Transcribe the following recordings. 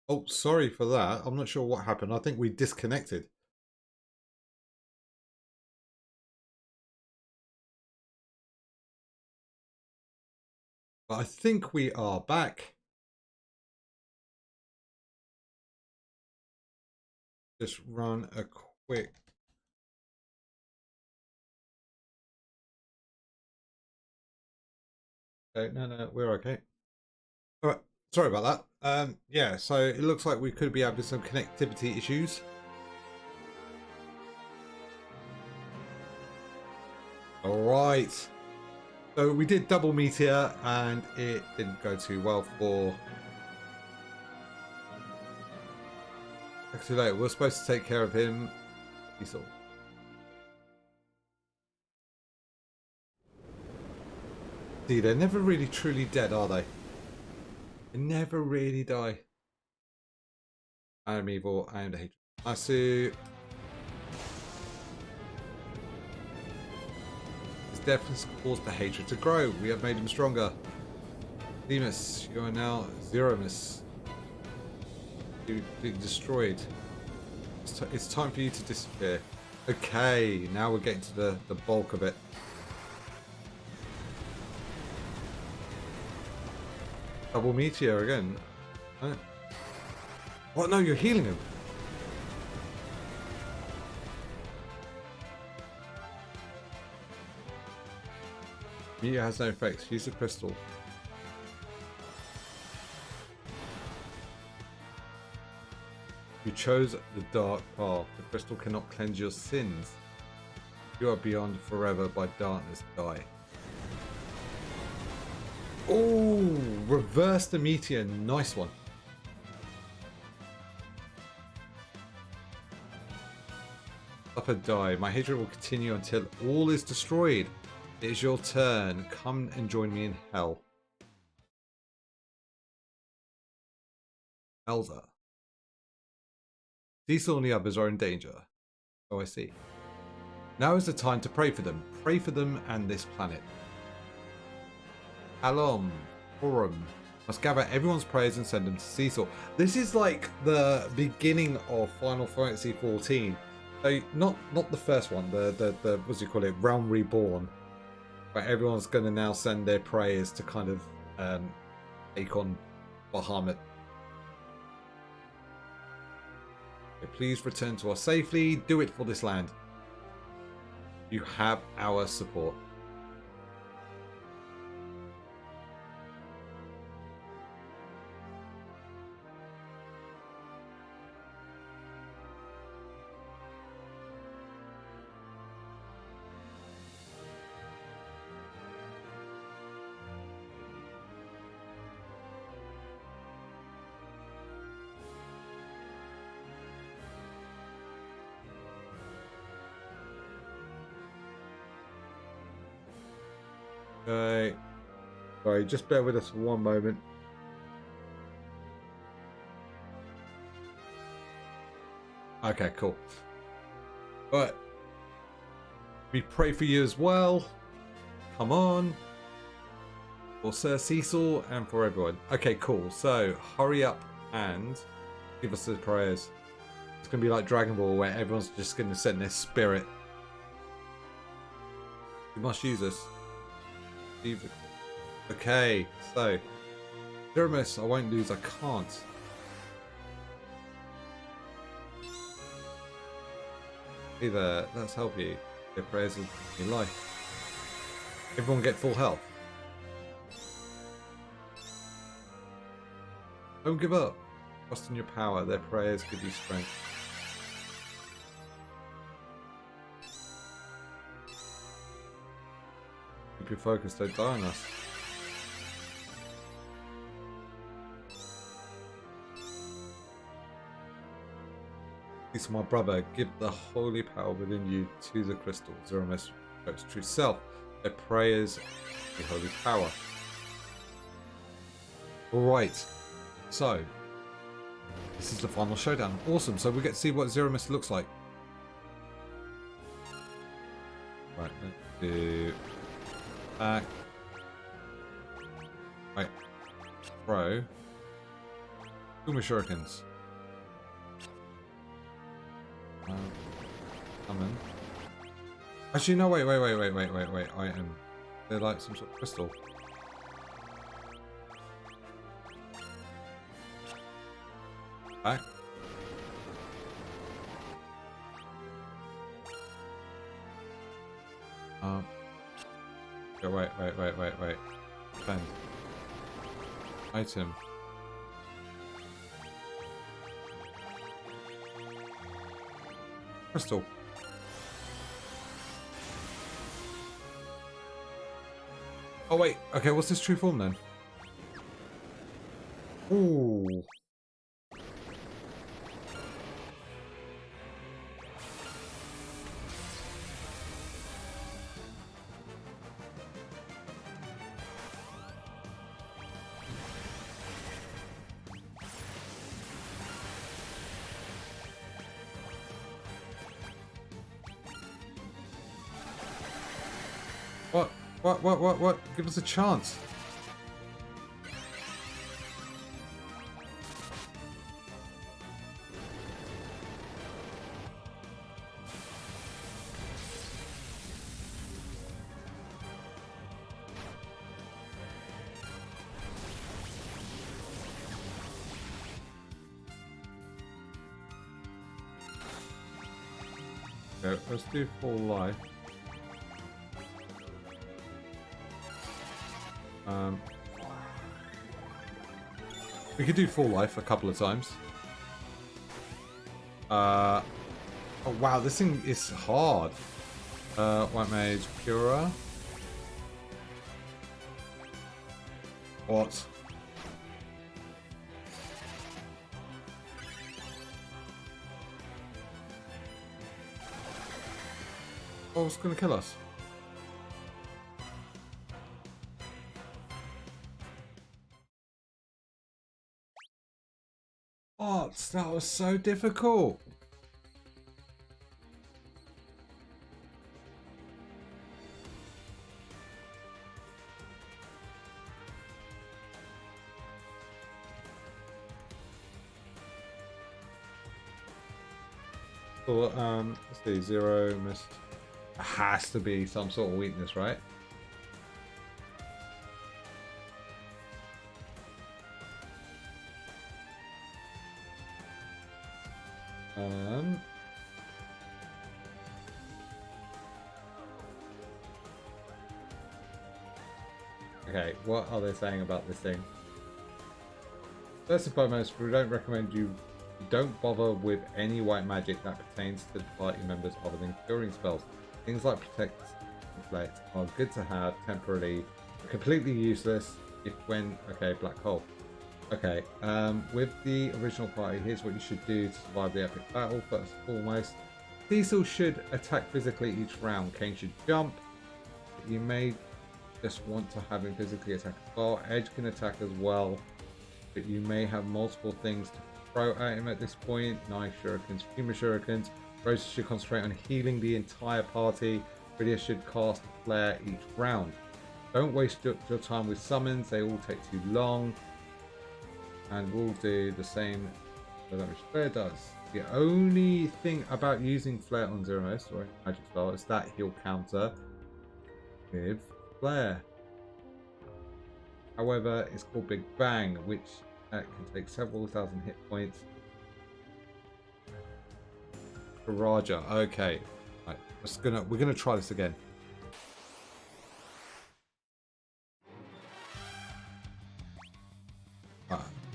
Oh, sorry for that. I'm not sure what happened. I think we disconnected. But I think we are back. Just run a quick. Okay, no, we're okay. All right, sorry about that. Yeah, so it looks like we could be having some connectivity issues. All right. So we did double meteor and it didn't go too well for. Too late. We're supposed to take care of him. He's all. See, they're never really truly dead, are they? They never really die. I am evil. I am the hatred. Asu. His death has caused the hatred to grow. We have made him stronger. Demus, you are now Zeromus. You're being destroyed. It's time for you to disappear. Okay, now we're getting to the bulk of it. Double meteor again. What? No, you're healing him. Meteor has no effects. Use the crystal. You chose the dark path. The crystal cannot cleanse your sins. You are beyond forever by darkness. Die. Oh, reverse the meteor. Nice one. Suffer, die. My hatred will continue until all is destroyed. It is your turn. Come and join me in hell. Elza. Cecil and the others are in danger. Oh, I see. Now is the time to pray for them. Pray for them and this planet. Alom, Forum. Must gather everyone's prayers and send them to Cecil. This is like the beginning of Final Fantasy 14. So not the first one, the what do you call it, Realm Reborn, where everyone's going to now send their prayers to kind of take on Bahamut. Okay, please return to us safely. Do it for this land. You have our support. Okay. Sorry, just bear with us for one moment. Okay, cool. But we pray for you as well. Come on. For Sir Cecil and for everyone. Okay, cool. So hurry up and give us the prayers. It's going to be like Dragon Ball where everyone's just going to send their spirit. You must use us. Okay, so Dermis, I won't lose. I can't. Hey there, let's help you. Your prayers in your life. Everyone get full health. Don't give up. Trust in your power. Their prayers give you strength. Keep your focus. Don't die on us. This, my brother, give the holy power within you to the crystal. Zeromus shows true self. Their prayers, the holy power. Alright, so this is the final showdown. Awesome, so we get to see what Zeromus looks like. Right, let's do back. Right, throw. Kuma shurikens. Summon. Actually, no, wait. Item. They're like some sort of crystal. Back. Okay, wait. Spend. Item. Crystal. Oh wait, okay, what's this true form then? Ooh. What? Give us a chance. Okay, let's do full life. We could do full life a couple of times. Oh wow, this thing is hard. White Mage, Pura. What? Oh, it's gonna kill us. Oh, that was so difficult. So, let's see, 0 missed. It has to be some sort of weakness, right? Okay, what are they saying about this thing? First and foremost, we don't recommend you don't bother with any white magic that pertains to the party members other than curing spells. Things like protect and deflect are good to have temporarily, but completely useless if when black hole. Okay, with the original party, here's what you should do to survive the epic battle. First and foremost, Cecil should attack physically each round. Kane should jump. You may just want to have him physically attack as well. Edge can attack as well, but you may have multiple things to throw at him at this point. Knife shurikens, Kuma shurikens. Rose should concentrate on healing the entire party. Rydia should cast Flare each round. Don't waste your time with summons, they all take too long. And we'll do the same damage Flare does. The only thing about using Flare on Zero Most, or magic spell, is that he'll counter with Flare. However, it's called Big Bang, which can take several thousand hit points. For Raja, okay. Right, we're gonna try this again.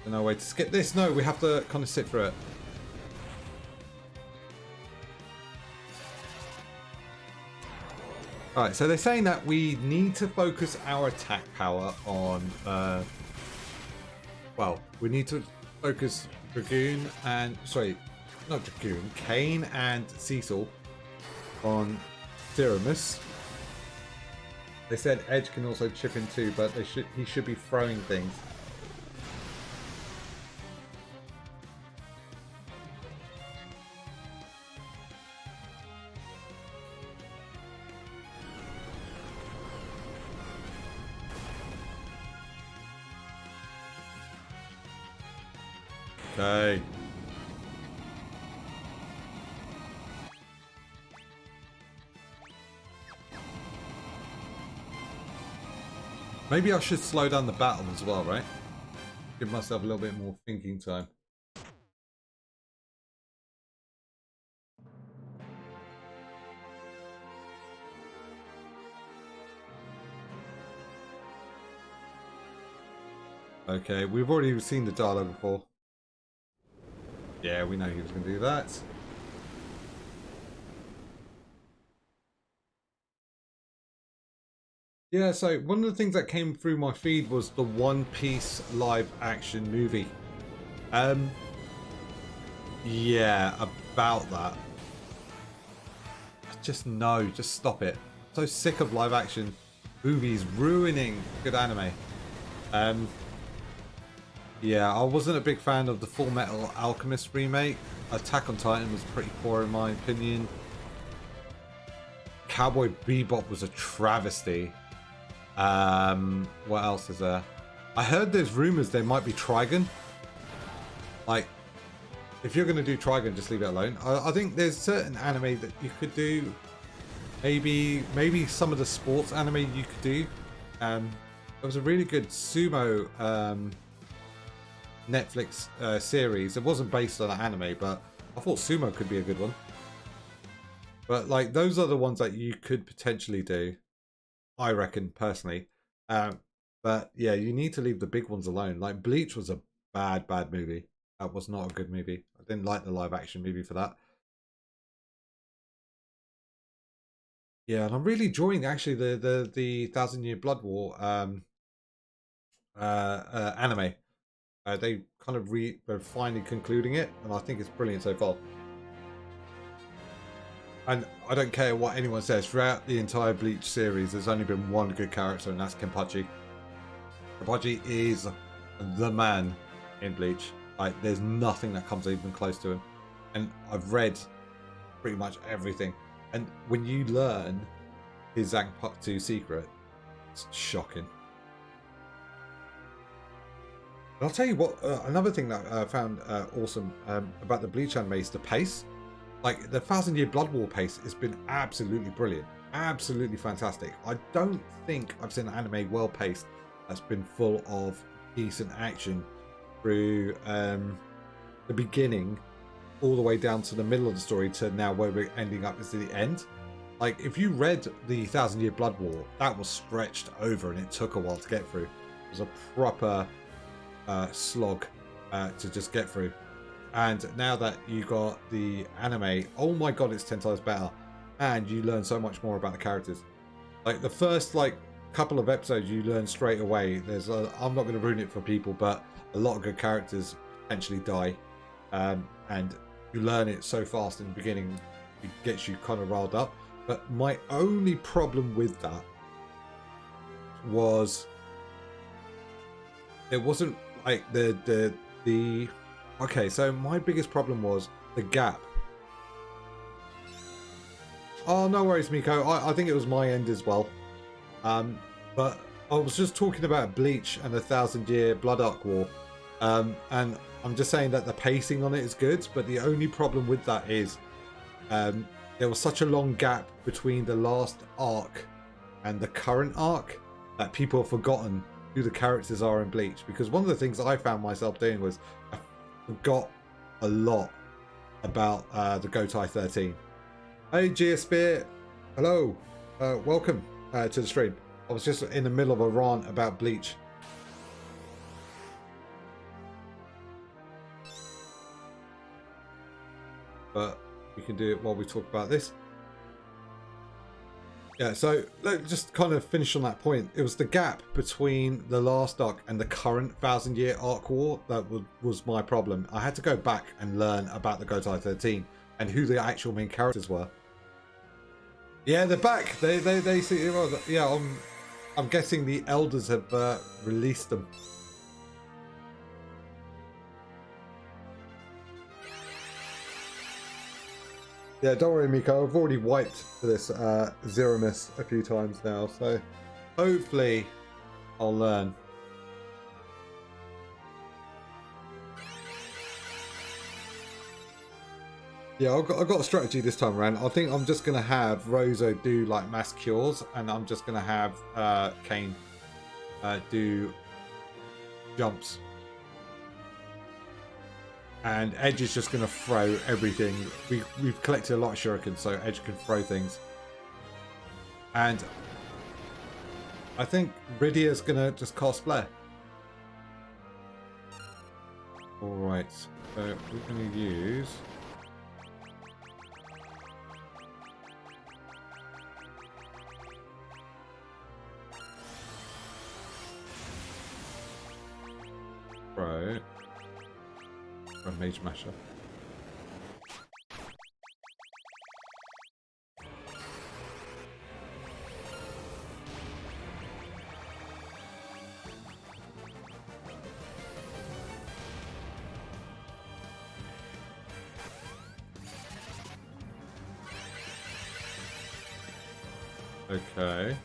No way to skip this. No, we have to kind of sit through it. Alright, so they're saying that we need to focus our attack power on well, we need to focus Dragoon and not Dragoon, Kane and Cecil on Ceremus. They said Edge can also chip in too, but he should be throwing things. Okay. Maybe I should slow down the battle as well, right? Give myself a little bit more thinking time. Okay, we've already seen the dialogue before. Yeah, we know he was going to do that. Yeah, so one of the things that came through my feed was the One Piece live action movie. Yeah, about that. Just no, just stop it. I'm so sick of live action movies ruining good anime. Yeah, I wasn't a big fan of the Full Metal Alchemist remake. Attack on Titan was pretty poor in my opinion. Cowboy Bebop was a travesty. What else is there? I heard there's rumors there might be Trigun. Like, if you're going to do Trigun, just leave it alone. I think there's certain anime that you could do. Maybe some of the sports anime you could do. There was a really good sumo Netflix series. It wasn't based on an anime, but I thought sumo could be a good one. But like those are the ones that you could potentially do, I reckon personally. But yeah, you need to leave the big ones alone. Like Bleach was a bad movie. That was not a good movie. I didn't like the live action movie for that. Yeah, and I'm really enjoying actually the Thousand Year Blood War anime. They kind of they're finally concluding it, and I think it's brilliant so far. And I don't care what anyone says, throughout the entire Bleach series, there's only been one good character, and that's Kenpachi. Kenpachi is the man in Bleach. Like, there's nothing that comes even close to him. And I've read pretty much everything. And when you learn his Zanpakuto secret, it's shocking. And I'll tell you what, another thing that I found awesome about the Bleach anime is the pace. Like, the Thousand Year Blood War pace has been absolutely brilliant. Absolutely fantastic. I don't think I've seen an anime well paced that's been full of decent action through the beginning all the way down to the middle of the story to now where we're ending up is the end. Like, if you read the Thousand Year Blood War, that was stretched over and it took a while to get through. It was a proper slog to just get through. And now that you got the anime, oh my god, it's 10 times better. And you learn so much more about the characters. Like the first couple of episodes, you learn straight away. I'm not going to ruin it for people, but a lot of good characters potentially die, and you learn it so fast in the beginning, it gets you kind of riled up. But my only problem with that was it wasn't like the okay, so my biggest problem was the gap. Oh, no worries, Miko. I think it was my end as well. But I was just talking about Bleach and the Thousand Year Blood Arc War. And I'm just saying that the pacing on it is good, but the only problem with that is there was such a long gap between the last arc and the current arc that people have forgotten who the characters are in Bleach. Because one of the things I found myself doing was I forgot a lot about the Gotai 13. Hey Geosphere, hello, welcome to the stream. I was just in the middle of a rant about Bleach. But we can do it while we talk about this. Yeah, so let's just kind of finish on that point. It was the gap between the last arc and the current 1,000 Year Arc War that was my problem. I had to go back and learn about the Gotai 13 and who the actual main characters were. Yeah, they're back. They see. Well, yeah, I'm guessing the elders have released them. Yeah, don't worry, Miko. I've already wiped this Zero Miss a few times now, so hopefully I'll learn. Yeah, I've got a strategy this time around. I think I'm just going to have Rosa do like mass cures, and I'm just going to have Kane do jumps. And Edge is just going to throw everything. We've collected a lot of shurikens, so Edge can throw things. And I think Rydia's going to just cast Flare. Alright, so we're going to use... Right. A Mage Masher. Okay.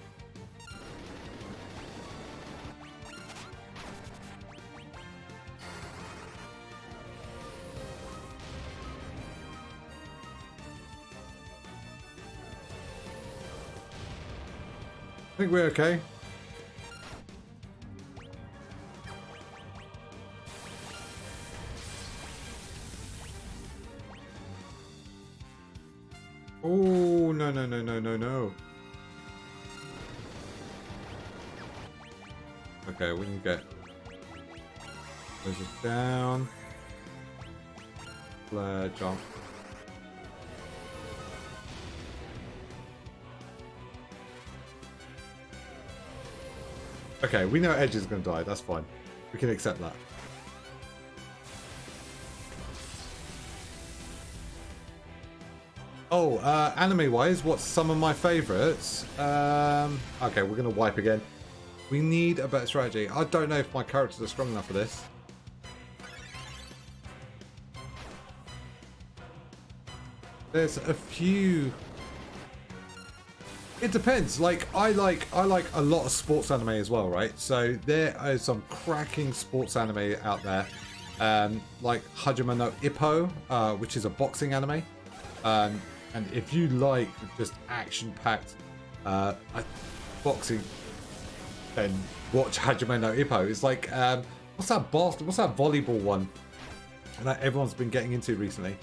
I think we're okay. Oh, no, no, no, no, no, no. Okay, we can get those down. Flare, jump. Okay, we know Edge is going to die. That's fine. We can accept that. Oh, anime-wise, what's some of my favourites? Okay, we're going to wipe again. We need a better strategy. I don't know if my characters are strong enough for this. There's a few... It depends. Like I like a lot of sports anime as well, right? So there are some cracking sports anime out there, like Hajime no Ippo, which is a boxing anime. And if you like just action-packed boxing, then watch Hajime no Ippo. It's like what's that volleyball one that everyone's been getting into recently?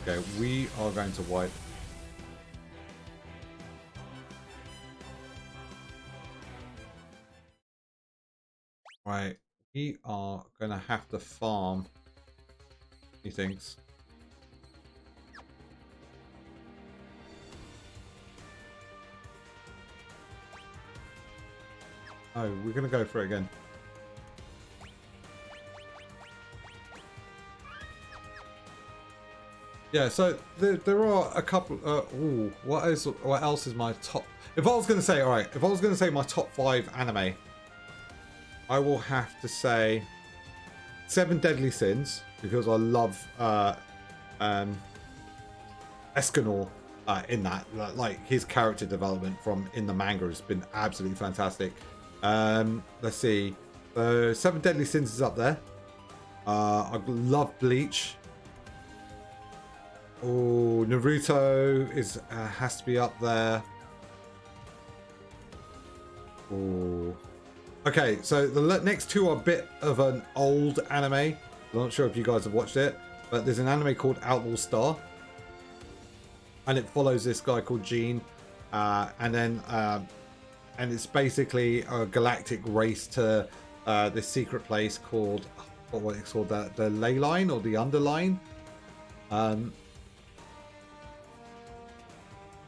Okay, we are going to wipe. Right, we are going to have to farm these things. Oh, we're going to go for it again. Yeah, so there are a couple. Ooh, what else is my top? If I was going to say, all right, if I was going to say my top 5 anime, I will have to say 7 Deadly Sins because I love Escanor in that. Like his character development from in the manga has been absolutely fantastic. Let's see, 7 Deadly Sins is up there. I love Bleach. Oh, Naruto is has to be up there. Oh, okay. So the next 2 are a bit of an old anime. I'm not sure if you guys have watched it, but there's an anime called Outlaw Star, and it follows this guy called Gene, and it's basically a galactic race to this secret place called what it's called, the Ley Line or the Underline.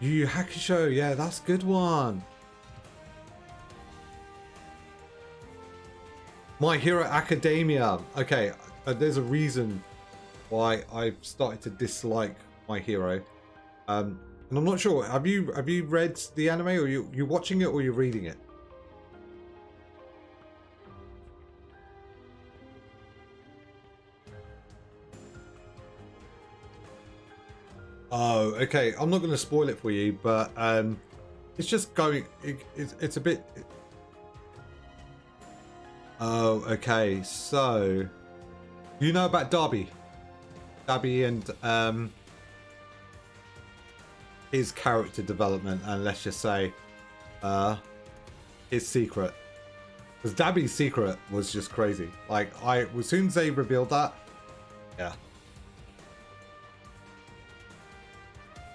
Yu Yu Hakusho, yeah, that's a good one. My Hero Academia. Okay, there's a reason why I've started to dislike My Hero. And I'm not sure. Have you read the anime, or you watching it, or you're reading it? Oh, okay. I'm not going to spoil it for you, but it's just going. It's a bit. Oh, okay. So You know about Darby and his character development, and let's just say his secret. Because Dabby's secret was just crazy. Like, as soon as they revealed that, yeah.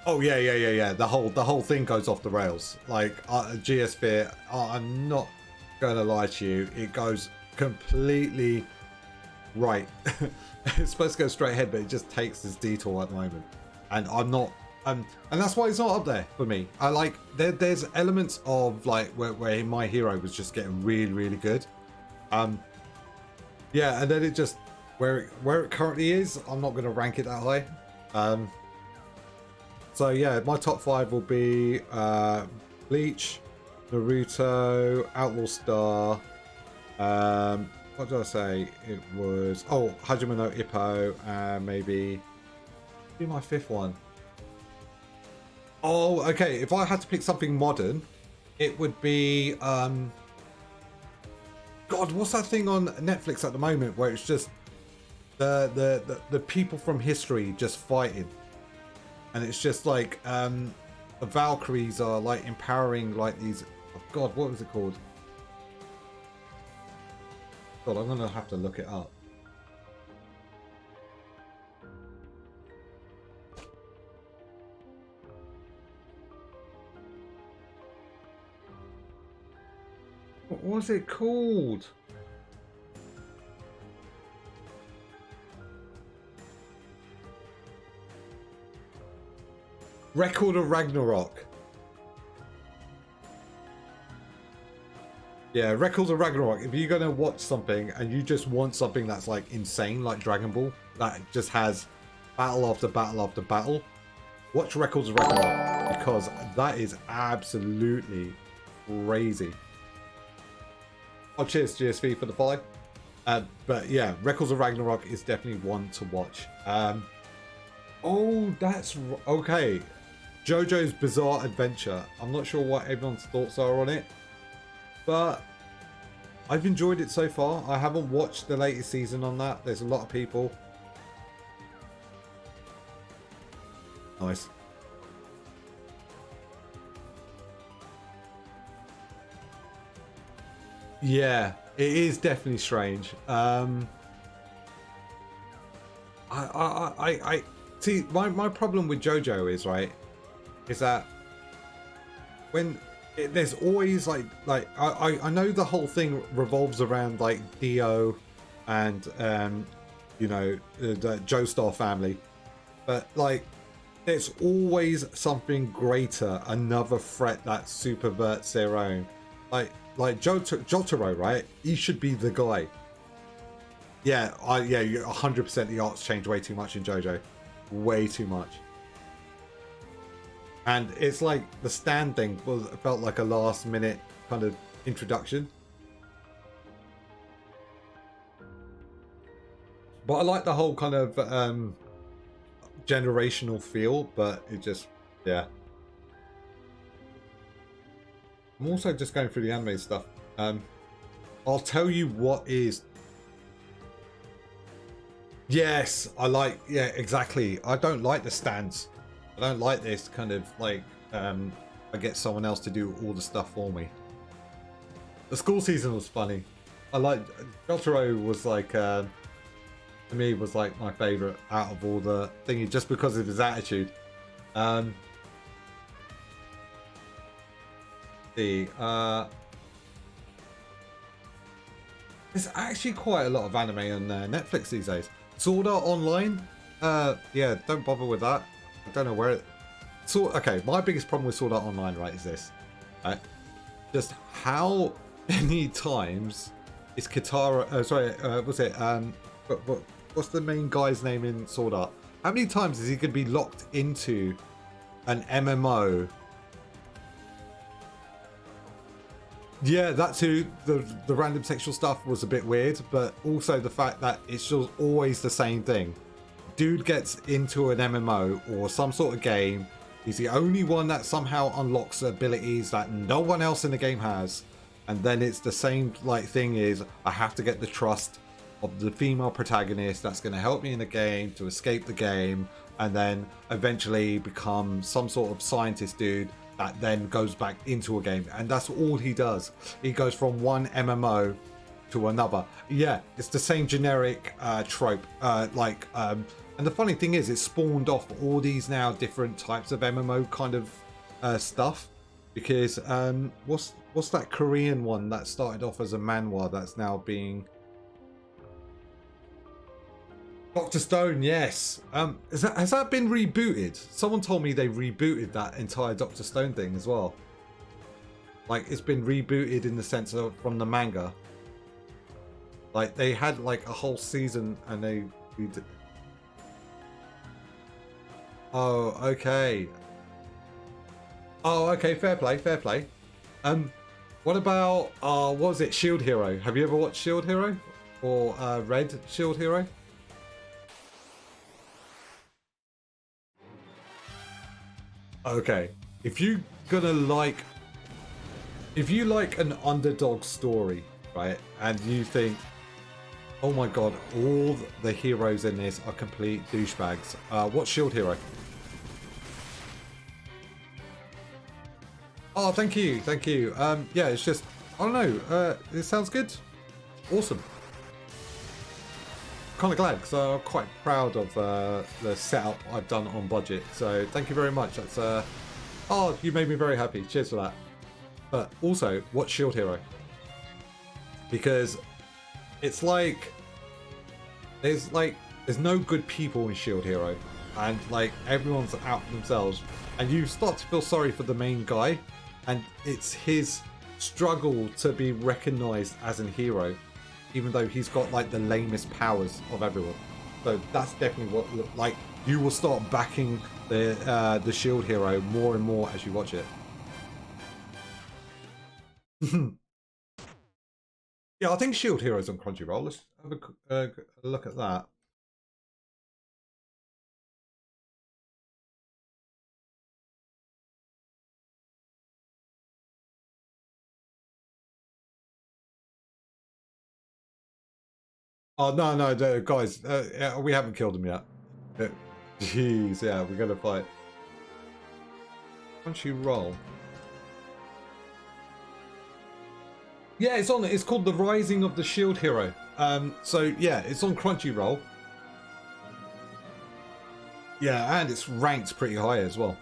Oh yeah. The whole thing goes off the rails. Like Geosphere, I'm not gonna lie to you, it goes completely right. It's supposed to go straight ahead, but it just takes this detour at the moment, and I'm not. And that's why it's not up there for me. I like there's elements of like where my hero was just getting really good. Yeah, and then it just where it currently is, I'm not gonna rank it that high. So yeah, my top 5 will be Bleach, Naruto, Outlaw Star. What did I say? It was Hajime no Ippo, and maybe be my 5th one. Oh, okay. If I had to pick something modern, it would be God, what's that thing on Netflix at the moment where it's just the people from history just fighting, and it's just like the Valkyries are like empowering like these. Oh God, what was it called? God, I'm gonna have to look it up. What was it called? Record of Ragnarok. Yeah, Records of Ragnarok. If you're gonna watch something and you just want something that's like insane, like Dragon Ball, that just has battle after battle after battle, watch Records of Ragnarok, because that is absolutely crazy. Oh, cheers GSV for the follow. But yeah, Records of Ragnarok is definitely one to watch. Oh, that's okay. JoJo's Bizarre Adventure. I'm not sure what everyone's thoughts are on it, but I've enjoyed it so far. I haven't watched the latest season on that. There's a lot of people. Nice. Yeah, it is definitely strange. I see. My problem with JoJo is is that when there's always like I know the whole thing revolves around like Dio and you know, the Joestar family, but like there's always something greater, another threat that superverts their own. Like Jotaro, right? He should be the guy. Yeah, yeah, you're 100%. The art's changed way too much in JoJo, way too much. And it's like the stand thing felt like a last minute kind of introduction. But I like the whole kind of generational feel, but it just, yeah. I'm also just going through the anime stuff. I'll tell you what is. Yes, I like, yeah, exactly. I don't like the stands. I don't like this kind of like, I get someone else to do all the stuff for me. The school season was funny. I like, Jotaro was like, to me was like my favorite out of all the thingy, just because of his attitude. There's actually quite a lot of anime on Netflix these days. Sword Art Online, yeah, don't bother with that. I don't know where it. Okay, my biggest problem with Sword Art Online, right, is this, right? Just how many times is Katara? What's it? What's the main guy's name in Sword Art? How many times is he going to be locked into an MMO? Yeah, that too. The random sexual stuff was a bit weird, but also the fact that it's just always the same thing. Dude gets into an MMO or some sort of game. He's the only one that somehow unlocks abilities that no one else in the game has. And then it's the same like thing is, I have to get the trust of the female protagonist that's going to help me in the game to escape the game, and then eventually become some sort of scientist dude that then goes back into a game. And that's all he does. He goes from one MMO to another. Yeah, it's the same generic trope. And the funny thing is, it spawned off all these now different types of MMO kind of stuff. Because what's that Korean one that started off as a manhwa that's now being Dr. Stone? Yes. Has that been rebooted? Someone told me they rebooted that entire Dr. Stone thing as well. Like, it's been rebooted in the sense of from the manga. Like, they had like a whole season and they redid. Oh, okay. Oh, okay. Fair play. Fair play. What about what was it? Shield Hero. Have you ever watched Shield Hero or Red Shield Hero? Okay, if you like an underdog story, right, and you think, oh my god, all the heroes in this are complete douchebags, what's Shield Hero? Oh, thank you. Yeah, it's just, I don't know, it sounds good. Awesome. Kind of glad, because I'm quite proud of the setup I've done on budget. So thank you very much. That's oh, you made me very happy. Cheers for that. But also, what's Shield Hero? Because it's like there's no good people in Shield Hero, and like everyone's out for themselves, and you start to feel sorry for the main guy, and it's his struggle to be recognized as a hero, even though he's got like the lamest powers of everyone. So that's definitely what, like, you will start backing the Shield Hero more and more as you watch it. Yeah, I think Shield Hero's on Crunchyroll. Let's have a look at that. Oh, no, guys, yeah, we haven't killed him yet. Jeez, yeah, we're gonna fight. Crunchyroll. Yeah, it's on. It's called The Rising of the Shield Hero. So yeah, it's on Crunchyroll. Yeah, and it's ranked pretty high as well.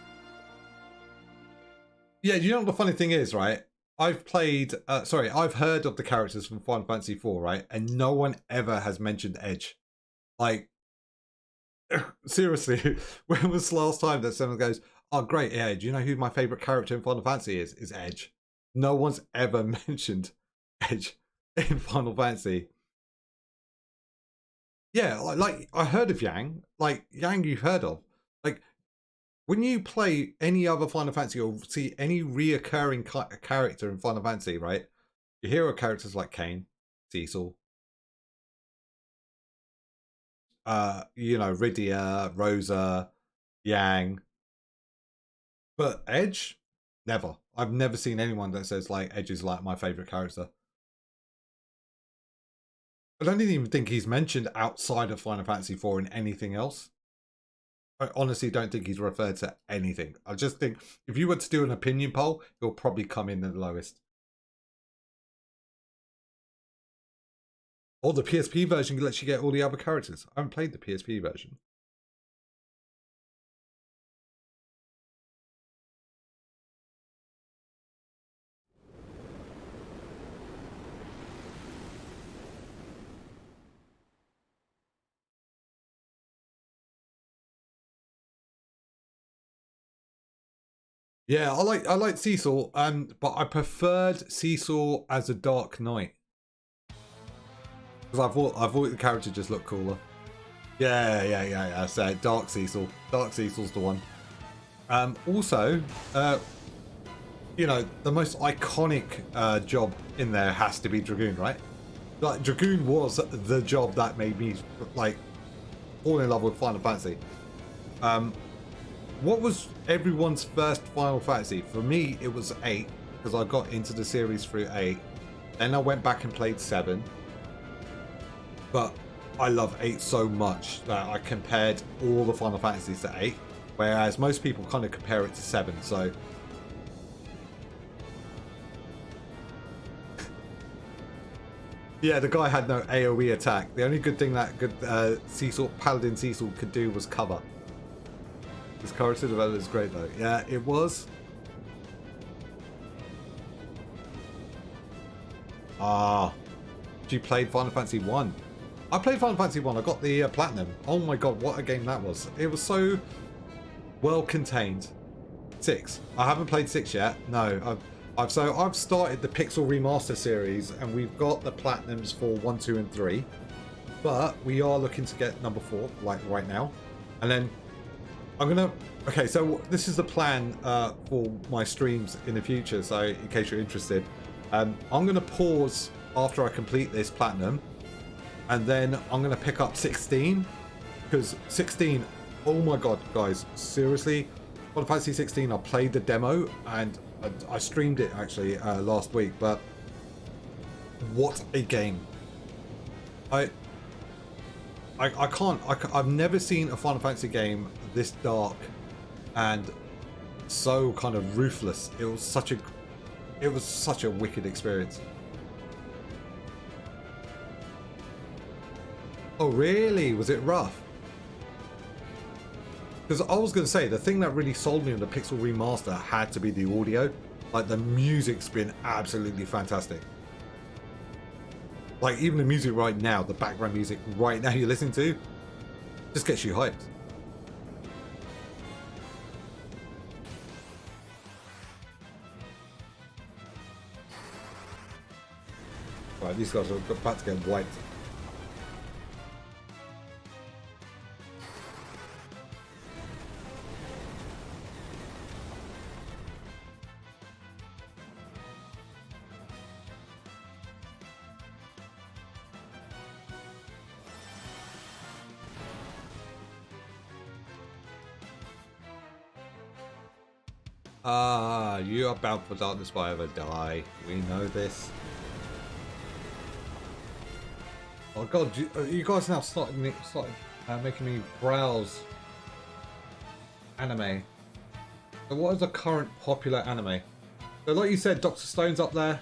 Yeah, you know what the funny thing is, right? I've heard of the characters from Final Fantasy IV, right? And no one ever has mentioned Edge. Like, seriously, when was the last time that someone goes, oh, great, yeah, do you know who my favorite character in Final Fantasy is? Is Edge. No one's ever mentioned Edge in Final Fantasy. Yeah, like I heard of Yang. Like, Yang you've heard of. Like, when you play any other Final Fantasy or see any reoccurring character in Final Fantasy, right? You hear of characters like Kain, Cecil, Rydia, Rosa, Yang. But Edge? Never. I've never seen anyone that says like Edge is like my favorite character. I don't even think he's mentioned outside of Final Fantasy IV in anything else. I honestly don't think he's referred to anything. I just think if you were to do an opinion poll, he'll probably come in the lowest. Or the PSP version lets you get all the other characters. I haven't played the PSP version. Yeah, I like Cecil, but I preferred Cecil as a Dark Knight. Because I thought the character just looked cooler. Yeah. So Dark Cecil. Dark Cecil's the one. Also, the most iconic job in there has to be Dragoon, right? Like, Dragoon was the job that made me like fall in love with Final Fantasy. What was everyone's first Final Fantasy? For me, it was 8, because I got into the series through 8. Then I went back and played 7. But I love 8 so much that I compared all the Final Fantasies to 8, whereas most people kind of compare it to 7. So yeah, the guy had no AoE attack. The only good thing that good Paladin Cecil could do was cover. His character development is great though. Yeah, it was. Ah, you played Final Fantasy 1. I played Final Fantasy 1. I got the platinum. Oh my god, what a game that was. It was so well contained. 6. I haven't played 6 yet. No, I've started the Pixel Remaster series and we've got the platinums for 1, 2 and 3. But we are looking to get number 4 like right now. And then okay, so this is the plan for my streams in the future, so in case you're interested. I'm gonna pause after I complete this platinum, and then I'm gonna pick up 16, because 16, oh my god guys, seriously, Final Fantasy 16, I played the demo and I streamed it actually last week, but what a game. I've never seen a Final Fantasy game this dark and so kind of ruthless. It was such a wicked experience. Oh really? Was it rough? Because I was going to say, the thing that really sold me on the Pixel Remaster had to be the audio. Like, the music's been absolutely fantastic. Like, even the music right now, the background music right now you're listening to, just gets you hyped. Right, these guys are about to get wiped. You are bound for darkness forever. Die. We know this. Oh god, you guys now started making me browse anime. So what is the current popular anime? So like you said, Dr. Stone's up there.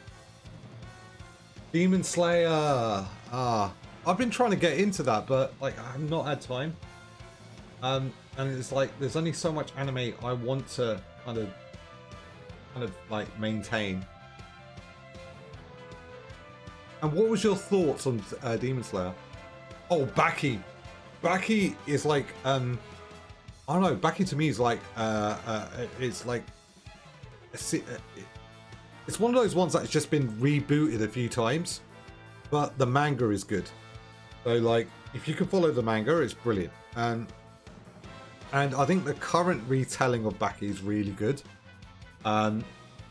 Demon Slayer. I've been trying to get into that, but like I have not had time. And it's like there's only so much anime I want to kind of like maintain. And what was your thoughts on Demon Slayer? Oh, Baki. Baki is like I don't know. Baki to me is like it's like it's one of those ones that's just been rebooted a few times, but the manga is good. So like if you can follow the manga, it's brilliant. And I think the current retelling of Baki is really good.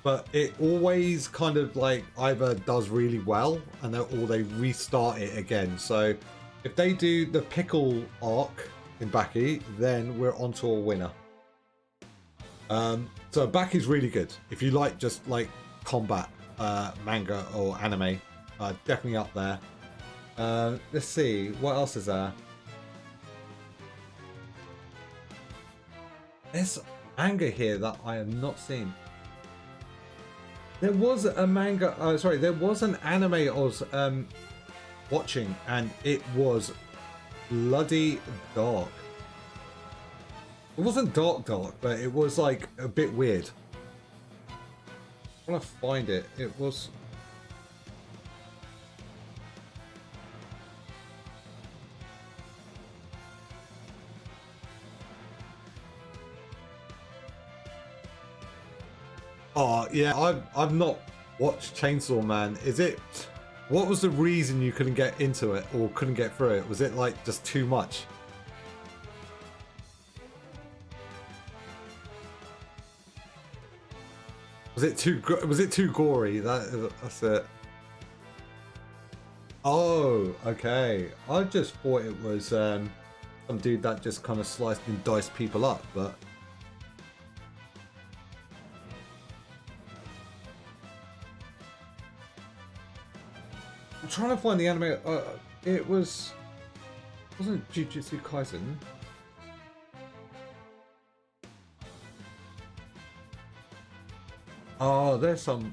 But it always kind of like either does really well and or they restart it again. So if they do the pickle arc in Baki, then we're onto a winner. So Baki's really good. If you like just like combat manga or anime, definitely up there. Let's see, what else is there? There's manga here that I have not seen. There was a manga, sorry, there was an anime I was watching and it was bloody dark. It wasn't dark, but it was like a bit weird. I want to find it. It was... Oh yeah, I've not watched Chainsaw Man. Is it? What was the reason you couldn't get into it or couldn't get through it? Was it like just too much? Was it too gory? That's it. Oh, okay. I just thought it was some dude that just kind of sliced and diced people up, but. I'm trying to find the anime. It was Wasn't Jujutsu Kaisen? Oh, there's some.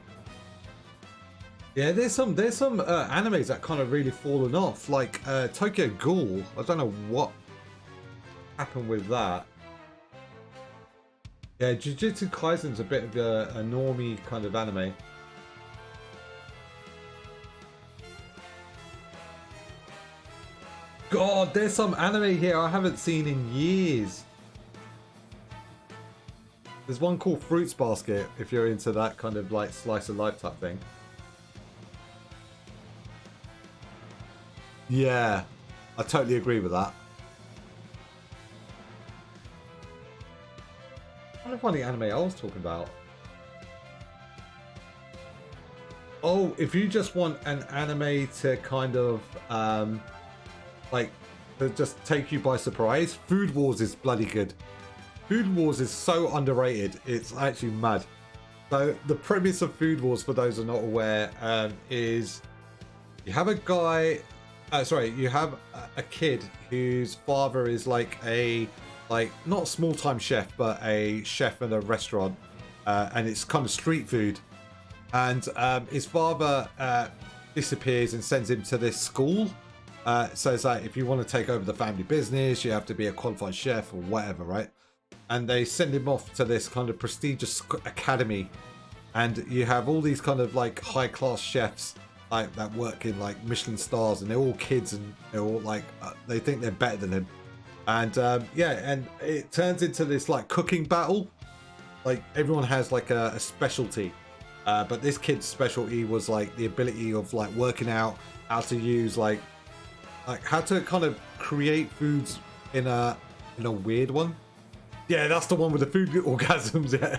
Yeah, there's some animes that kind of really fallen off, like Tokyo Ghoul. I don't know what happened with that. Yeah, Jujutsu Kaisen's a bit of a normie kind of anime. God, there's some anime here I haven't seen in years. There's one called Fruits Basket, if you're into that kind of like slice of life type thing. Yeah, I totally agree with that. I don't find the anime I was talking about. Oh, if you just want an anime to kind of like to just take you by surprise, Food Wars is bloody good. Food Wars is so underrated, it's actually mad. So the premise of Food Wars, for those who are not aware, is you have a guy, you have a kid whose father is like not a small-time chef, but a chef in a restaurant, and it's kind of street food. And his father disappears and sends him to this school. Says that if you want to take over the family business, you have to be a qualified chef or whatever, right? And they send him off to this kind of prestigious academy, and you have all these kind of like high-class chefs like that work in like Michelin stars, and they're all kids, and they're all like they think they're better than him. And and it turns into this like cooking battle. Like everyone has like a specialty, but this kid's specialty was like the ability of like working out how to use like how to kind of create foods in a weird one. Yeah, that's the one with the food orgasms. Yeah,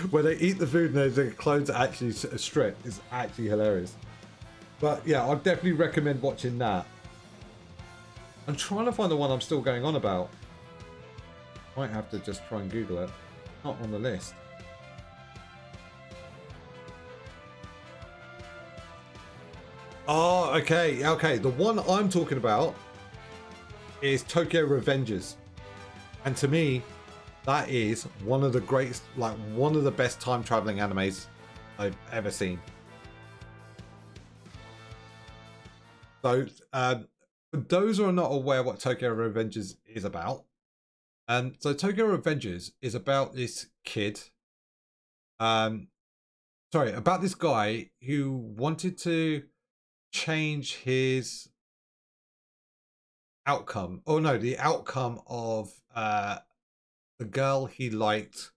where they eat the food and their clothes are actually stripped. It's actually hilarious. But yeah, I'd definitely recommend watching that. I'm trying to find the one I'm still going on about. Might have to just try and Google it. Not on the list. Oh, okay. The one I'm talking about is Tokyo Revengers. And to me, that is one of the greatest, like one of the best time traveling animes I've ever seen. So, for those who are not aware what Tokyo Revengers is about, so Tokyo Revengers is about this kid, about this guy who wanted to change his outcome. Oh no, the outcome of the girl he liked,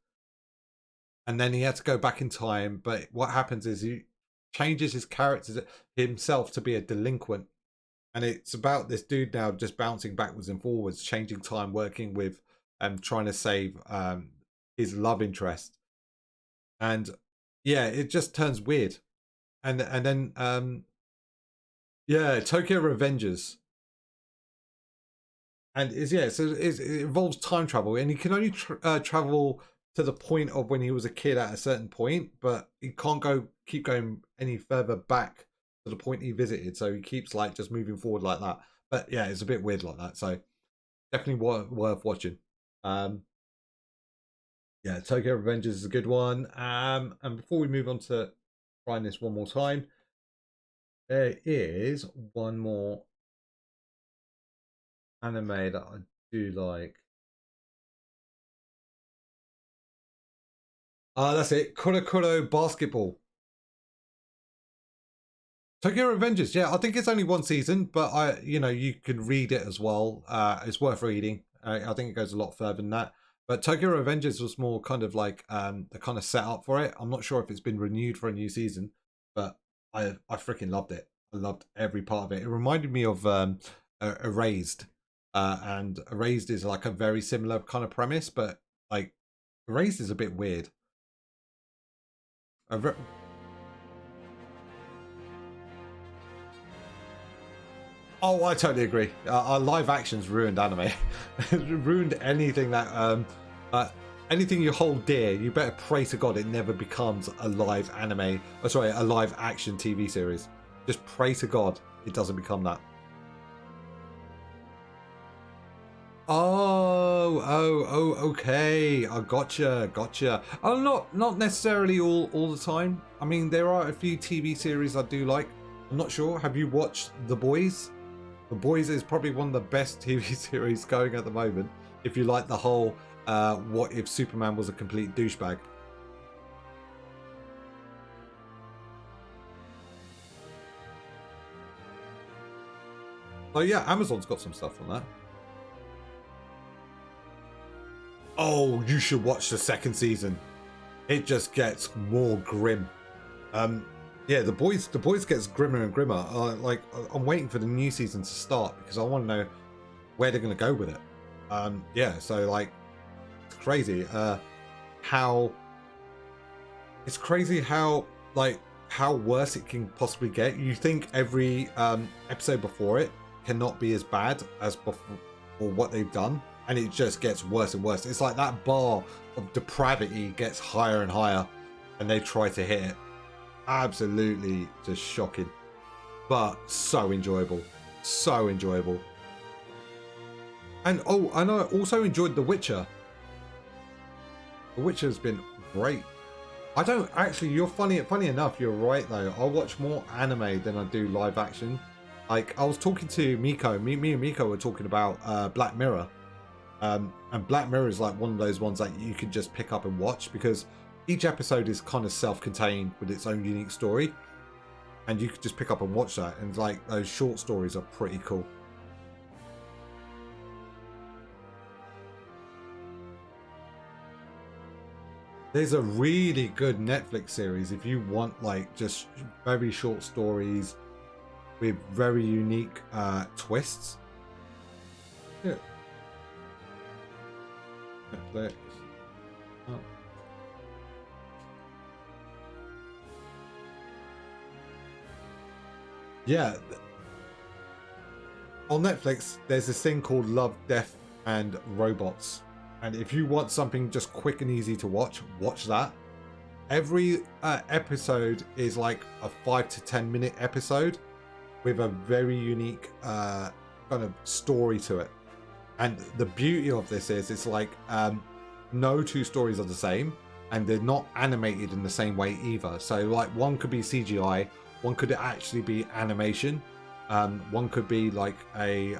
and then he had to go back in time. But what happens is he changes his character himself to be a delinquent, and it's about this dude now just bouncing backwards and forwards, changing time, working with trying to save his love interest. And yeah, it just turns weird. And then Tokyo Revengers. And so it involves time travel, and he can only travel to the point of when he was a kid at a certain point, but he can't keep going any further back to the point he visited. So he keeps like just moving forward like that. But yeah, it's a bit weird like that. So definitely worth watching. Yeah, Tokyo Revengers is a good one. And before we move on to trying this one more time, there is one more anime that I do like. That's it. Kurokuro Basketball. Tokyo Revengers. Yeah, I think it's only one season, but you can read it as well. It's worth reading. I think it goes a lot further than that. But Tokyo Revengers was more kind of like the kind of setup for it. I'm not sure if it's been renewed for a new season, but I freaking loved it. I loved every part of it. It reminded me of Erased, and Erased is like a very similar kind of premise, but like Erased is a bit weird. Oh, I totally agree. Live actions ruined anime. Ruined anything that anything you hold dear. You better pray to God it never becomes a live anime. Oh, sorry, a live action TV series. Just pray to God it doesn't become that. Okay. I gotcha. Oh, not necessarily all the time. I mean, there are a few TV series I do like. I'm not sure. Have you watched The Boys? The Boys is probably one of the best TV series going at the moment. If you like the whole, what if Superman was a complete douchebag? Oh yeah, Amazon's got some stuff on that. Oh, you should watch the second season. It just gets more grim. Yeah, the boys gets grimmer and grimmer. I'm waiting for the new season to start because I want to know where they're going to go with it. Yeah, so like it's crazy how how worse it can possibly get. You think every episode before it cannot be as bad as before or what they've done, and it just gets worse and worse. It's like that bar of depravity gets higher and higher, and they try to hit it. Absolutely just shocking, but so enjoyable. And oh, and I also enjoyed The Witcher. The Witcher's been great. I don't actually. You're funny enough. You're right though. I watch more anime than I do live action. Like I was talking to Miko. Me and Miko were talking about Black Mirror. And Black Mirror is like one of those ones that you can just pick up and watch because each episode is kind of self-contained with its own unique story, and you could just pick up and watch that. And like those short stories are pretty cool. There's a really good Netflix series if you want like just very short stories with very unique twists. Yeah. Netflix. Oh. Yeah. On Netflix, there's this thing called Love, Death, and Robots. And if you want something just quick and easy to watch, watch that. Every episode is like a 5 to 10 minute episode with a very unique kind of story to it. And the beauty of this is it's like no two stories are the same, and they're not animated in the same way either. So like one could be CGI, one could actually be animation, one could be like a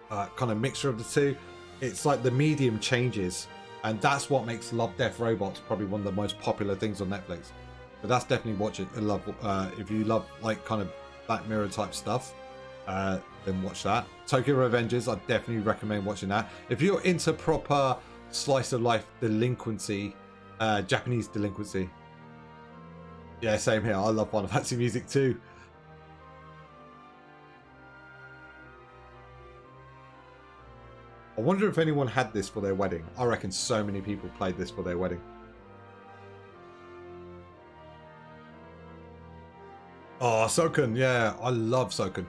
kind of mixture of the two. It's like the medium changes, and that's what makes Love, Death, Robots probably one of the most popular things on Netflix. But that's definitely watch it. If you love like kind of Black Mirror type stuff, then watch that. Tokyo Revengers, I definitely recommend watching that. If you're into proper slice of life delinquency, Japanese delinquency, yeah, same here. I love Final Fantasy music too. I wonder if anyone had this for their wedding. I reckon so many people played this for their wedding. Oh, Soken, yeah, I love Soken.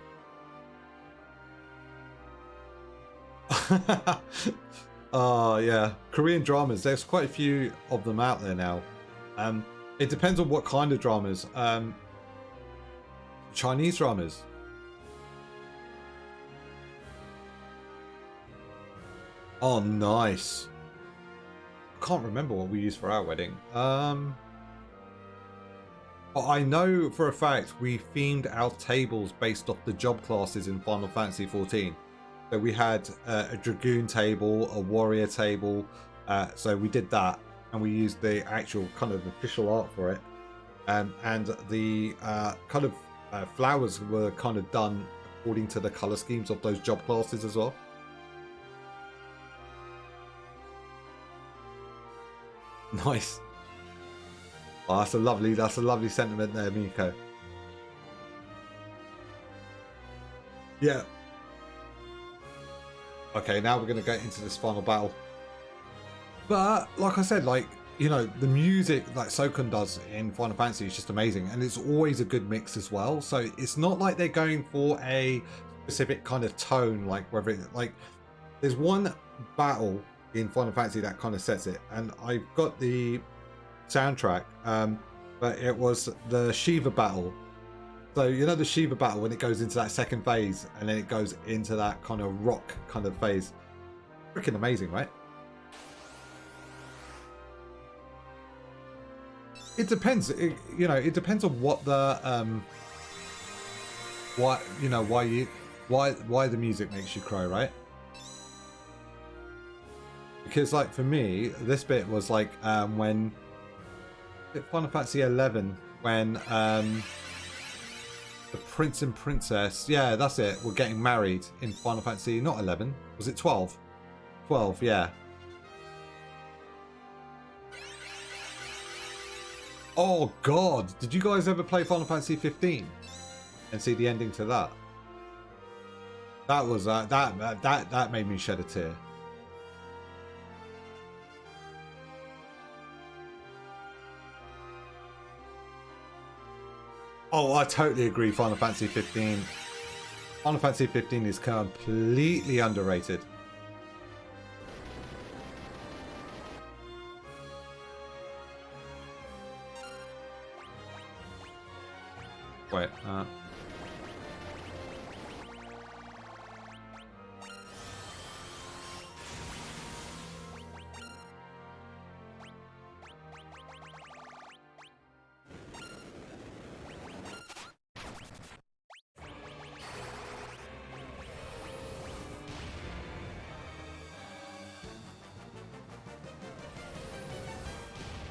Oh, yeah. Korean dramas, there's quite a few of them out there now. It depends on what kind of dramas. Chinese dramas. Oh, nice. I can't remember what we used for our wedding. But I know for a fact we themed our tables based off the job classes in Final Fantasy 14. So we had a Dragoon table, a Warrior table. So we did that, and we used the actual kind of official art for it. And the kind of flowers were kind of done according to the color schemes of those job classes as well. Nice. Oh, that's a lovely sentiment there, Miko. Yeah. Okay, now we're going to get into this final battle. But like I said, like, you know, the music like Soken does in Final Fantasy is just amazing, and it's always a good mix as well. So it's not like they're going for a specific kind of tone, like whether it, like there's one battle in Final Fantasy that kind of sets it, and I've got the soundtrack, but it was the Shiva battle, So you know the Shiva battle when it goes into that second phase and then it goes into that kind of rock kind of phase. Freaking amazing, right? It depends. It depends on what the why the music makes you cry, right? Because like for me, this bit was like when Final Fantasy 11 when the prince and princess, yeah, that's it, were getting married in Final Fantasy, not 11, was it 12? 12, yeah. Oh god, did you guys ever play Final Fantasy 15 and see the ending to that? That was that made me shed a tear. Oh, I totally agree. Final Fantasy 15. Final Fantasy 15 is completely underrated. Wait,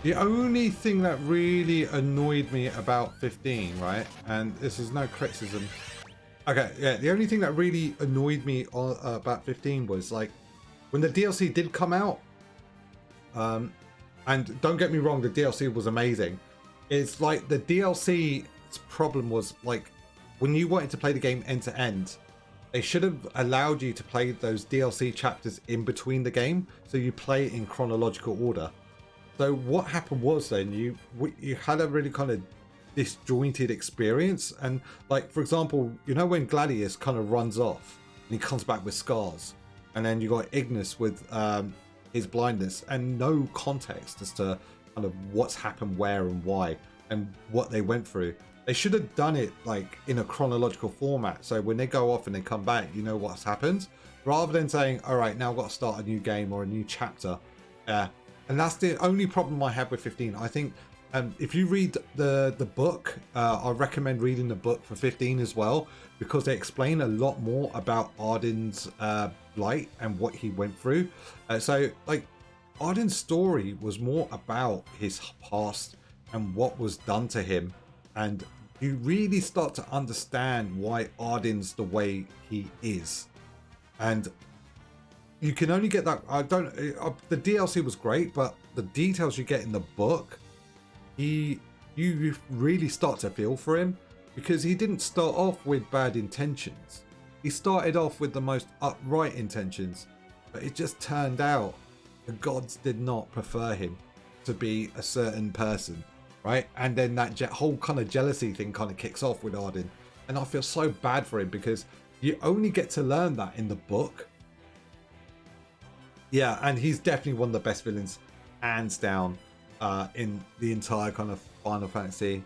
the only thing that really annoyed me about 15, right? And this is no criticism. Okay, yeah, the only thing that really annoyed me about 15 was like when the DLC did come out. And don't get me wrong, the DLC was amazing. It's like the DLC's problem was like when you wanted to play the game end to end, they should have allowed you to play those DLC chapters in between the game, so you play it in chronological order. So what happened was then you had a really kind of disjointed experience, and like for example, you know when Gladius kind of runs off and he comes back with scars, and then you got Ignis with his blindness and no context as to kind of what's happened where and why and what they went through. They should have done it like in a chronological format, so when they go off and they come back, you know what's happened, rather than saying, all right, now I've got to start a new game or a new chapter. And that's the only problem I have with 15. I think if you read the book, I recommend reading the book for 15 as well, because they explain a lot more about Arden's blight and what he went through. So like Arden's story was more about his past and what was done to him, and you really start to understand why Arden's the way he is. And you can only get that. The DLC was great, but the details you get in the book, you really start to feel for him, because he didn't start off with bad intentions. He started off with the most upright intentions, but it just turned out the gods did not prefer him to be a certain person, right? And then that whole kind of jealousy thing kind of kicks off with Arden, and I feel so bad for him because you only get to learn that in the book. Yeah, and he's definitely one of the best villains, hands down, in the entire kind of Final Fantasy.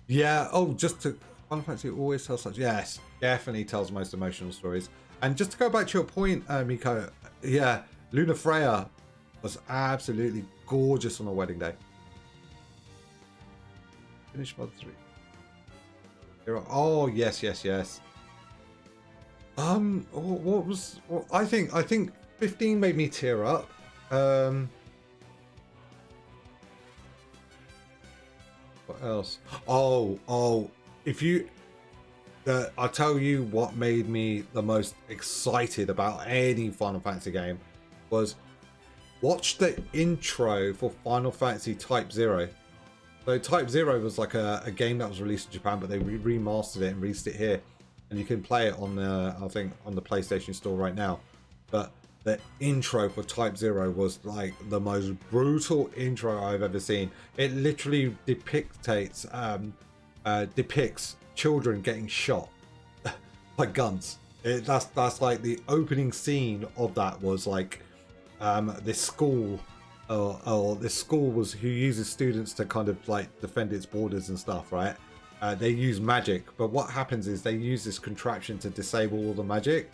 Yeah, oh, just to... Final Fantasy always tells such... Yes, definitely tells most emotional stories. And just to go back to your point, Miko, yeah, Luna Freya was absolutely gorgeous on her wedding day. Finish Mod 3. Oh yes. I think 15 made me tear up. What else? If you I'll tell you what made me the most excited about any Final Fantasy game was watch the intro for Final Fantasy Type 0. So Type 0 was like a game that was released in Japan, but they remastered it and released it here, and you can play it on I think on the PlayStation Store right now. But the intro for Type 0 was like the most brutal intro I've ever seen. It literally depicts children getting shot by guns. That's like the opening scene of that was like this school or this school was who uses students to kind of like defend its borders and stuff, right? They use magic, but what happens is they use this contraption to disable all the magic,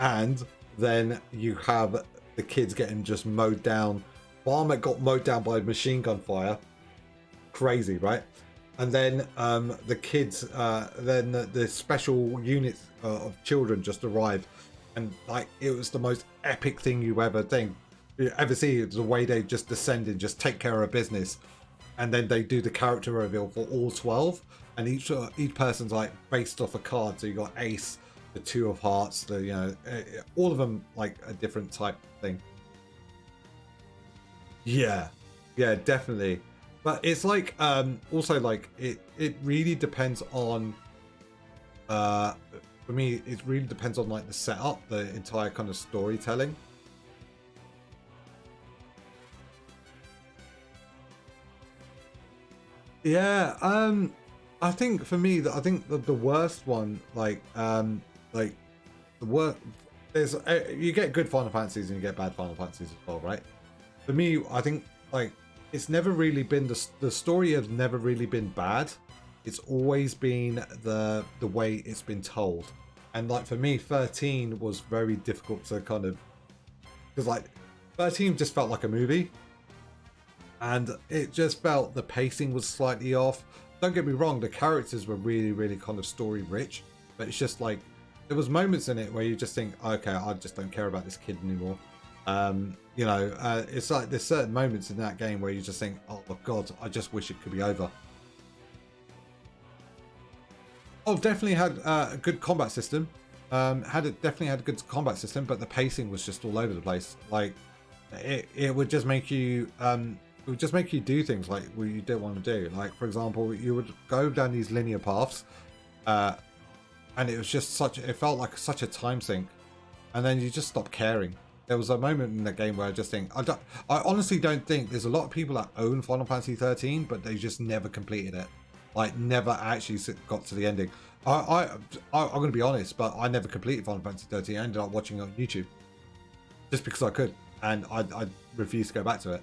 and then you have the kids getting just mowed down. Farmer got mowed down by machine gun fire. Crazy, right? And then the kids, then the special units of children just arrived, and like it was the most epic thing you ever see. It's the way they just descend and just take care of business, and then they do the character reveal for all 12, and each person's like based off a card. So you got Ace, the Two of Hearts, all of them like a different type thing. Yeah, definitely. But it's like also like it really depends on for me it really depends on like the setup, the entire kind of storytelling. Yeah, I think for me I think the worst one like the worst there's you get good Final Fantasies and you get bad Final Fantasies as well, right? For me, I think like it's never really been the story has never really been bad. It's always been the way it's been told. And like for me, 13 was very difficult to kind of, because like 13 just felt like a movie, and it just felt the pacing was slightly off. Don't get me wrong, the characters were really kind of story rich, but it's just like there was moments in it where you just think, okay, I just don't care about this kid anymore. It's like there's certain moments in that game where you just think, oh my god, I just wish it could be over. Oh, definitely had a good combat system. Definitely had a good combat system, but the pacing was just all over the place. Like it would just make you do things like what you don't want to do. Like for example, you would go down these linear paths, and it was just it felt like such a time sink, and then you just stop caring. There was a moment in the game where I just think I honestly don't think there's a lot of people that own Final Fantasy 13, but they just never completed it, like never actually got to the ending. I'm going to be honest, but I never completed Final Fantasy 13. I ended up watching it on YouTube just because I could, and I refused to go back to it.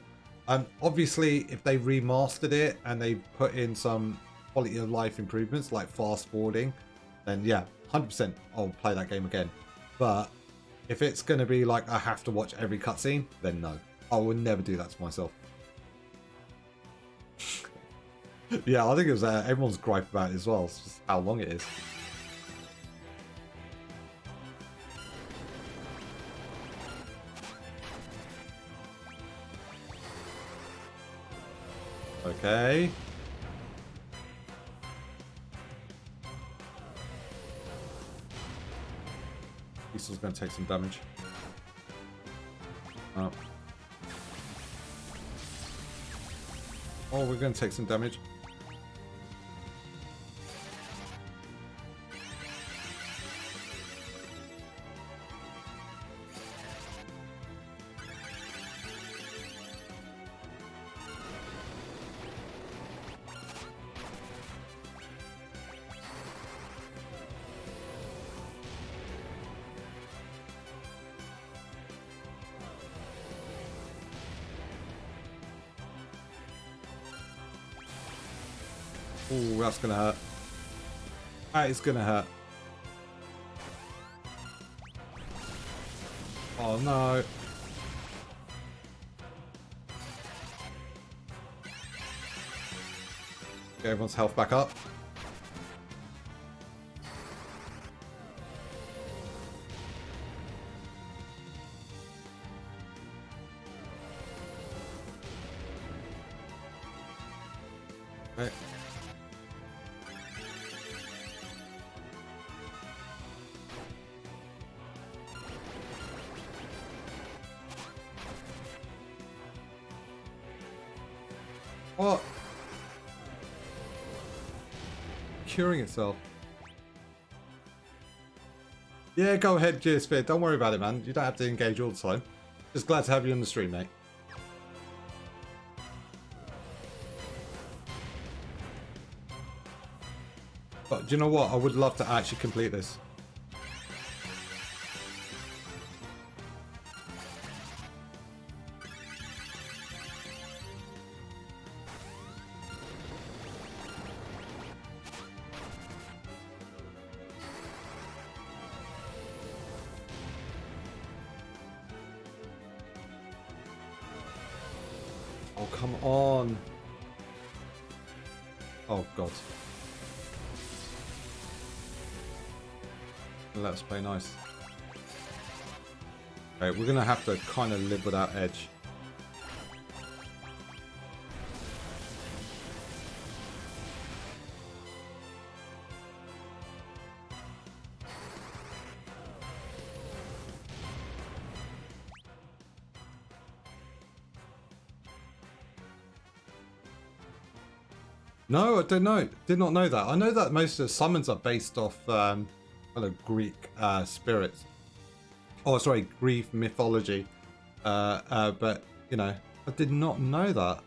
Obviously, if they remastered it and they put in some quality of life improvements like fast forwarding, then yeah, 100% I'll play that game again. But if it's going to be like I have to watch every cutscene, then no. I would never do that to myself. Yeah, I think it was everyone's gripe about it as well. It's just how long it is. Okay. Diesel's going to take some damage. Oh. Oh, we're going to take some damage. Oh, that's gonna hurt. That is gonna hurt. Oh no. Get everyone's health back up. Okay. What? Curing itself. Yeah, go ahead, Geosphere. Don't worry about it, man. You don't have to engage all the time. Just glad to have you on the stream, mate. But do you know what? I would love to actually complete this. Oh, come on. Oh, God. Let's play nice. Okay, we're going to have to kind of live without edge. No, I don't know. Did not know that. I know that most of the summons are based off kind of Greek spirits. Oh, sorry, Greek mythology. But, you know, I did not know that.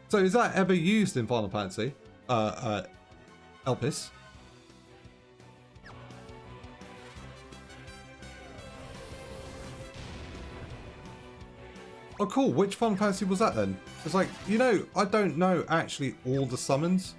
So is that ever used in Final Fantasy? Elpis? Oh, cool. Which Final Fantasy was that then? It's like, you know, I don't know actually all the summons.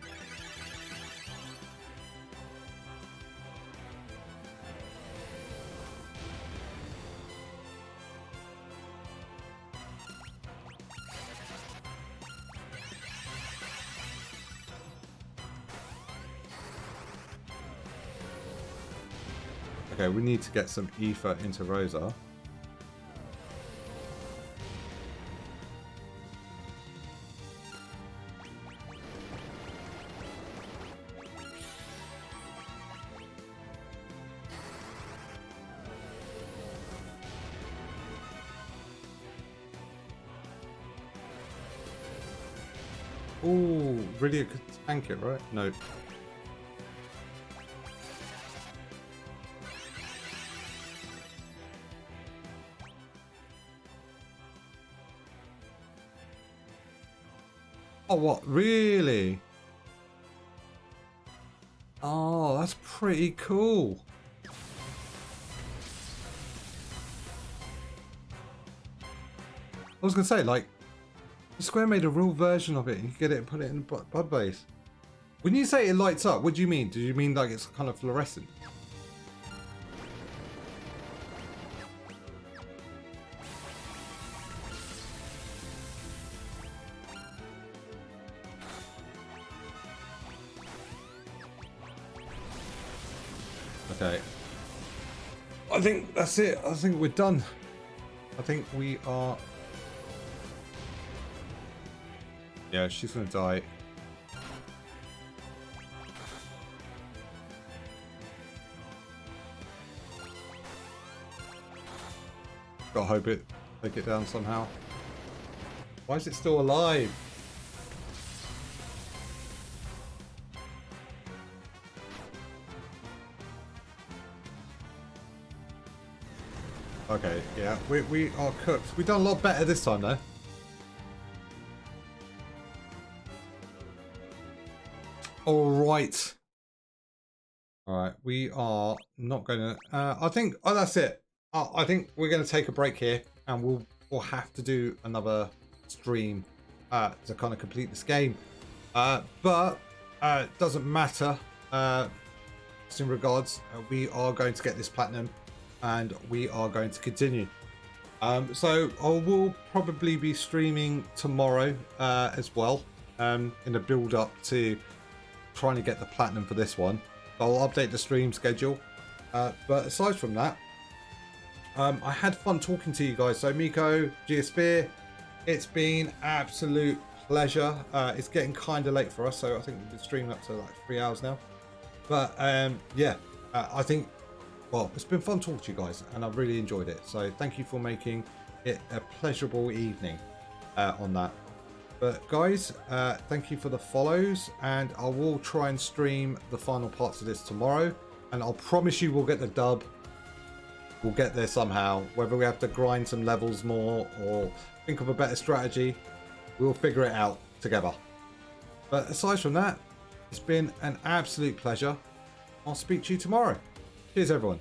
Okay, we need to get some ether into Rosa. Oh, really? I could tank it, right? No. Oh, what? Really? Oh, that's pretty cool. I was going to say, like, Square made a real version of it. You can get it and put it in Bud Base. When you say it lights up, what do you mean? Do you mean like it's kind of fluorescent? Okay. I think that's it. I think we're done. I think we are... Yeah, she's gonna die. Gotta hope it take it down somehow. Why is it still alive? Okay, yeah, we are cooked. We've done a lot better this time though. Alright. Alright, we are not gonna I think that's it. I think we're gonna take a break here and we'll have to do another stream to kind of complete this game. But it doesn't matter. Just in regards, we are going to get this platinum and we are going to continue. So I will probably be streaming tomorrow as well in the build up to trying to get the platinum for this one. I'll update the stream schedule. But aside from that, I had fun talking to you guys. So Miko, Geosphere, it's been absolute pleasure. It's getting kind of late for us, so I think we've been streaming up to like 3 hours now. But yeah, I think, well, it's been fun talking to you guys and I've really enjoyed it. So thank you for making it a pleasurable evening on that. But guys, thank you for the follows, and I will try and stream the final parts of this tomorrow, and I'll promise you we'll get the dub. We'll get there somehow, whether we have to grind some levels more or think of a better strategy, we'll figure it out together. But aside from that, it's been an absolute pleasure. I'll speak to you tomorrow. Cheers everyone.